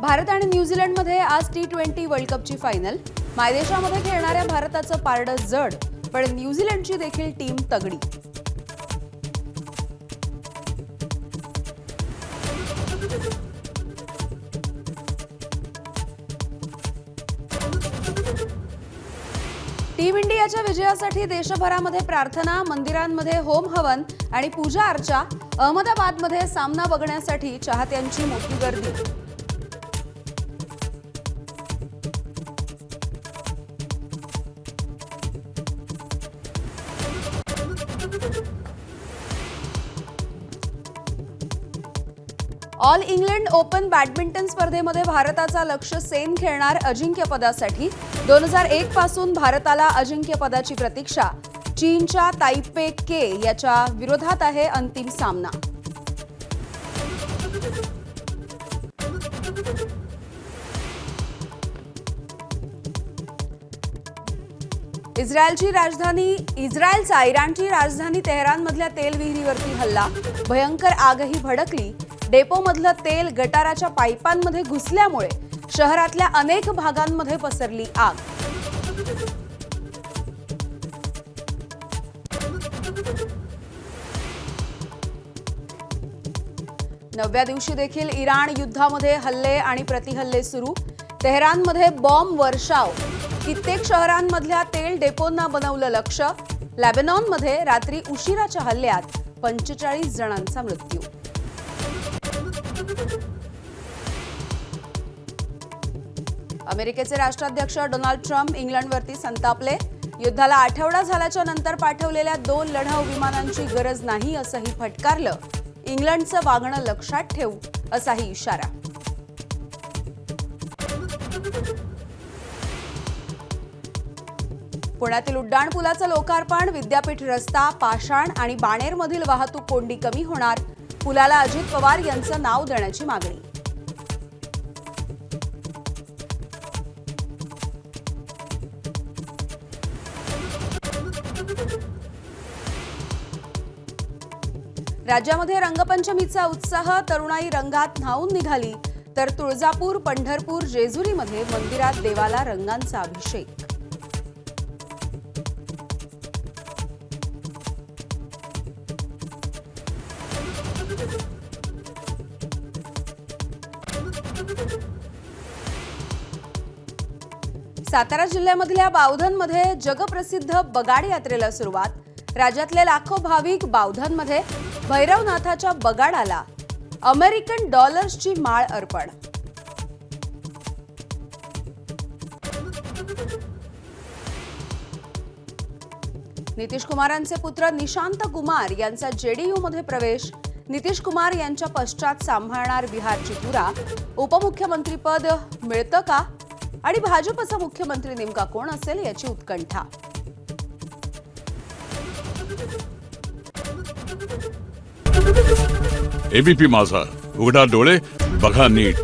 भारत आणि न्यूझीलंडमध्ये आज T20 वर्ल्ड कपची फायनल। मायदेशामध्ये खेळणाऱ्या भारताचं पारडं जड, पण न्यूझीलंडची देखील टीम तगडी। टीम इंडियाच्या विजयासाठी देशभरामध्ये प्रार्थना, मंदिरांमध्ये होम हवन आणि पूजा अर्चा। अहमदाबादमध्ये सामना बघण्यासाठी चाहत्यांची मोठी गर्दी। ऑल इंग्लंड ओपन बॅडमिंटन स्पर्धेमध्ये भारताचा लक्ष्य सेन खेळणार अजिंक्यपदासाठी। 2001 पासून भारताला अजिंक्यपदाची प्रतीक्षा। चीनच्या ताइपे के याच्या विरोधात आहे अंतिम सामना। इस्रायलचा इराणची राजधानी तेहरानमधल्या तेल विहिरीवरती हल्ला। भयंकर आगही भडकली। डेपोमधलं तेल गटाराच्या पाईपांमध्ये घुसल्यामुळे शहरातल्या अनेक भागांमध्ये पसरली आग। नवव्या दिवशी देखील इराण युद्धामध्ये हल्ले आणि प्रतिहल्ले सुरू। तेहरानमध्ये बॉम्ब वर्षाव। कित्येक शहरांमधल्या तेल डेपोंना बनवलं लक्ष्य। लेबनॉनमध्ये रात्री उशिराच्या हल्ल्यात 45 जणांचा मृत्यू। अमेरिकेचे राष्ट्राध्यक्ष डोनाल्ड ट्रम्प इंग्लंडवरती संतापले। युद्धाला आठवडा झाल्याच्या नंतर पाठवलेल्या 2 लढाऊ विमानांची गरज नाही असंही फटकारलं। इंग्लंडचं वागणं लक्षात ठेवू असाही इशारा। पुण्यातील उड्डाणपुलाचं लोकार्पण। विद्यापीठ रस्ता, पाषाण आणि बाणेरमधील वाहतूक कोंडी कमी होणार। पुलाला अजित पवार यांचं नाव देण्याची मागणी। राज्यामध्ये रंगपंचमीचा उत्साह। तरुणाई रंगात न्हाऊन निघाली, तर तुळजापूर, पंढरपूर, जेजुरीमध्ये मंदिरात देवाला रंगांचा अभिषेक। सातारा जिल्ह्यामधल्या बावधनमध्ये जगप्रसिद्ध बगाड यात्रेला सुरुवात। राज्यातले लाखो भाविक बावधनमध्ये भैरवनाथाच्या बगाडाला अमेरिकन डॉलर्सची माळ अर्पण। नितीश कुमारांचे पुत्र निशांत कुमार यांचा जेडीयू मध्ये प्रवेश। नितीश कुमार यांच्या पश्चात सांभाळणार बिहारची धुरा। उपमुख्यमंत्रीपद मिळतं का आणि भाजपचा मुख्यमंत्री नेमका कोण असेल याची उत्कंठा। एबीपी माझा, उघडा डोळे बघा नीट।